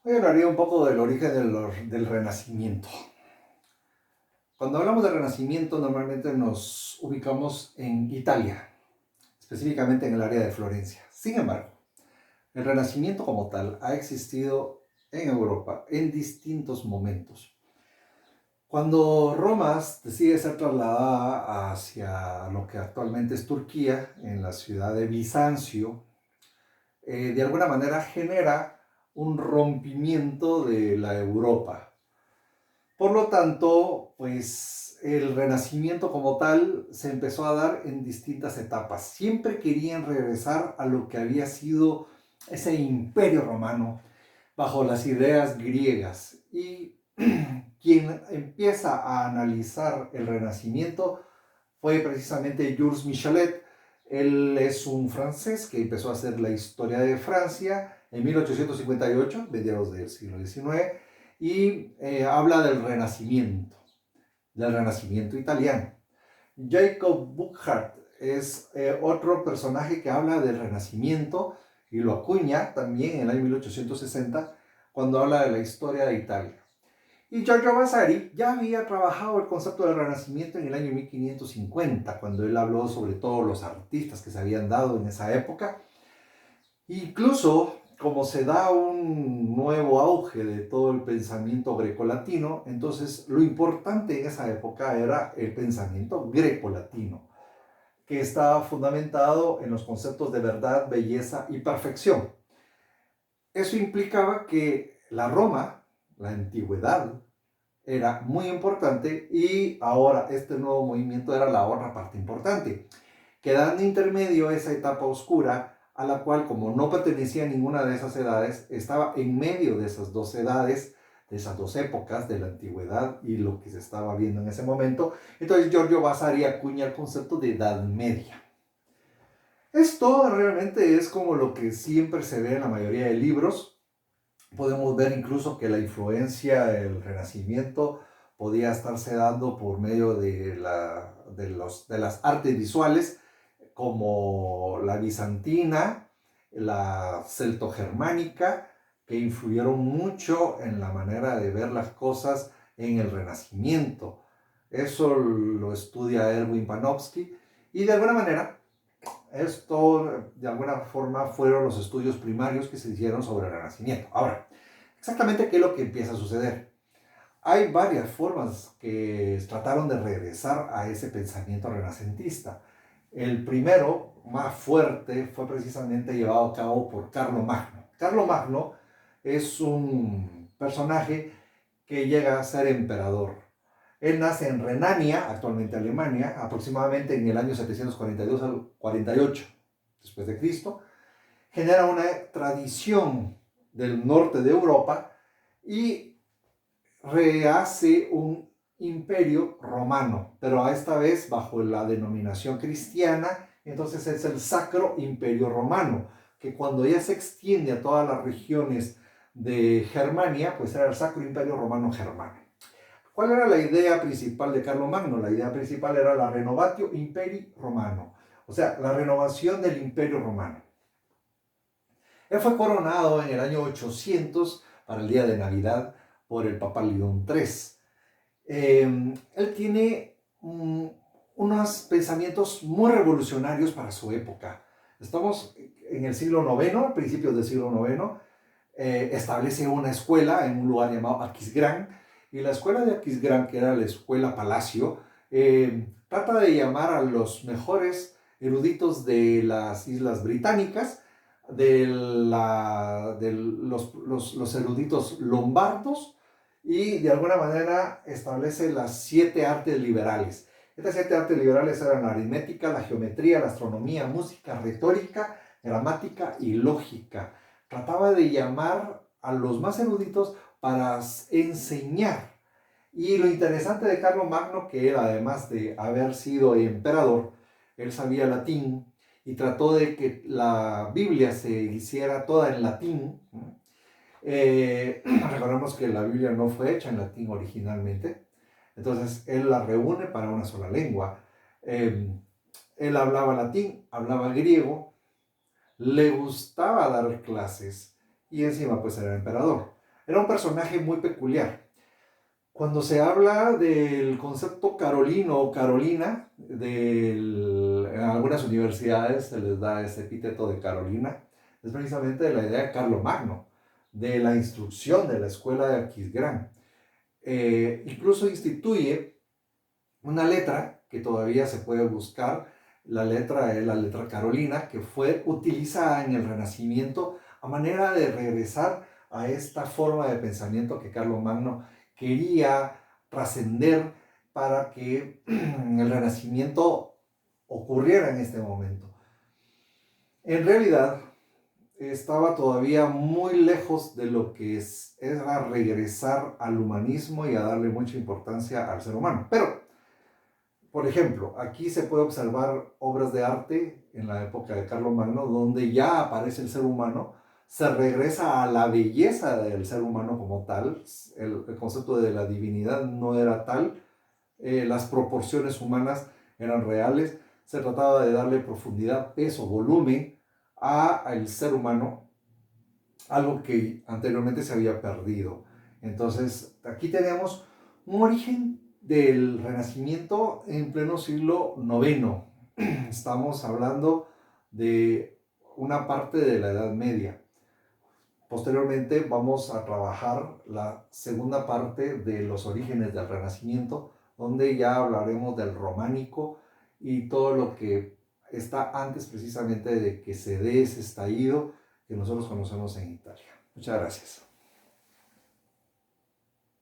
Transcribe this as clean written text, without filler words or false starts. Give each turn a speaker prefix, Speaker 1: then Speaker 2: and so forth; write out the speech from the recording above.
Speaker 1: Hoy hablaría un poco del origen del Renacimiento. Cuando hablamos de Renacimiento, normalmente nos ubicamos en Italia, específicamente en el área de Florencia. Sin embargo, el Renacimiento como tal ha existido en Europa en distintos momentos. Cuando Roma decide ser trasladada hacia lo que actualmente es Turquía, en la ciudad de Bizancio, de alguna manera genera un rompimiento de la Europa. Por lo tanto, pues el Renacimiento como tal se empezó a dar en distintas etapas. Siempre querían regresar a lo que había sido ese imperio romano bajo las ideas griegas. Y quien empieza a analizar el Renacimiento fue precisamente Jules Michelet. Él es un francés que empezó a hacer la historia de Francia en 1858, mediados del siglo XIX, y habla del Renacimiento italiano. Jacob Burckhardt es otro personaje que habla del Renacimiento y lo acuña también en el año 1860 cuando habla de la historia de Italia. Y Giorgio Vasari ya había trabajado el concepto del Renacimiento en el año 1550, cuando él habló sobre todos los artistas que se habían dado en esa época. Incluso, como se da un nuevo auge de todo el pensamiento grecolatino, entonces lo importante en esa época era el pensamiento grecolatino, que estaba fundamentado en los conceptos de verdad, belleza y perfección. Eso implicaba que la Roma, la antigüedad, era muy importante y ahora este nuevo movimiento era la otra parte importante, quedando intermedio esa etapa oscura a la cual, como no pertenecía a ninguna de esas edades, estaba en medio de esas dos edades, de esas dos épocas de la antigüedad y lo que se estaba viendo en ese momento. Entonces Giorgio Vasari acuña el concepto de Edad Media. Esto realmente es como lo que siempre se ve en la mayoría de libros. Podemos ver incluso que la influencia del Renacimiento podía estarse dando por medio de las artes visuales, como la bizantina, la celtogermánica, que influyeron mucho en la manera de ver las cosas en el Renacimiento. Eso lo estudia Erwin Panofsky y de alguna manera esto de alguna forma fueron los estudios primarios que se hicieron sobre el Renacimiento. Ahora, exactamente qué es lo que empieza a suceder. Hay varias formas que trataron de regresar a ese pensamiento renacentista. El primero, más fuerte, fue precisamente llevado a cabo por Carlomagno. Carlomagno es un personaje que llega a ser emperador. Él nace en Renania, actualmente Alemania, aproximadamente en el año 742 al 48 después de Cristo. Genera una tradición del norte de Europa y rehace un imperio romano, pero a esta vez bajo la denominación cristiana. Entonces es el Sacro Imperio Romano, que cuando ya se extiende a todas las regiones de Germania, pues era el Sacro Imperio Romano Germano. ¿Cuál era la idea principal de Carlomagno? La idea principal era la Renovatio Imperii Romano, o sea, la renovación del Imperio Romano. Él fue coronado en el año 800 para el día de Navidad por el Papa León III. Él tiene unos pensamientos muy revolucionarios para su época. Estamos en el siglo IX, principios del siglo IX. Establece una escuela en un lugar llamado Aquisgrán, y la escuela de Aquisgrán, que era la escuela Palacio, trata de llamar a los mejores eruditos de las Islas Británicas, los eruditos lombardos, y de alguna manera establece las 7 artes liberales. Estas 7 artes liberales eran la aritmética, la geometría, la astronomía, música, retórica, gramática y lógica. Trataba de llamar a los más eruditos para enseñar. Y lo interesante de Carlomagno, que él, además de haber sido emperador, él sabía latín y trató de que la Biblia se hiciera toda en latín. Recordemos que la Biblia no fue hecha en latín originalmente, entonces él la reúne para una sola lengua. Él hablaba latín, hablaba griego, le gustaba dar clases y encima pues era emperador. Era un personaje muy peculiar. Cuando se habla del concepto carolino o carolina, en algunas universidades se les da ese epíteto de Carolina, es precisamente de la idea de Carlomagno, de la instrucción de la escuela de Aquisgrán. Incluso instituye una letra que todavía se puede buscar. La letra es la letra carolina, que fue utilizada en el Renacimiento a manera de regresar a esta forma de pensamiento que Carlomagno quería trascender para que el Renacimiento ocurriera en este momento. En realidad, estaba todavía muy lejos de lo que era regresar al humanismo y a darle mucha importancia al ser humano. Pero, por ejemplo, aquí se puede observar obras de arte en la época de Carlomagno donde ya aparece el ser humano, se regresa a la belleza del ser humano como tal, el concepto de la divinidad no era tal, las proporciones humanas eran reales, se trataba de darle profundidad, peso, volumen al ser humano, algo que anteriormente se había perdido. Entonces, aquí tenemos un origen del Renacimiento en pleno siglo IX. Estamos hablando de una parte de la Edad Media. Posteriormente vamos a trabajar la segunda parte de los orígenes del Renacimiento, donde ya hablaremos del románico y todo lo que está antes precisamente de que se dé ese estallido que nosotros conocemos en Italia. Muchas gracias.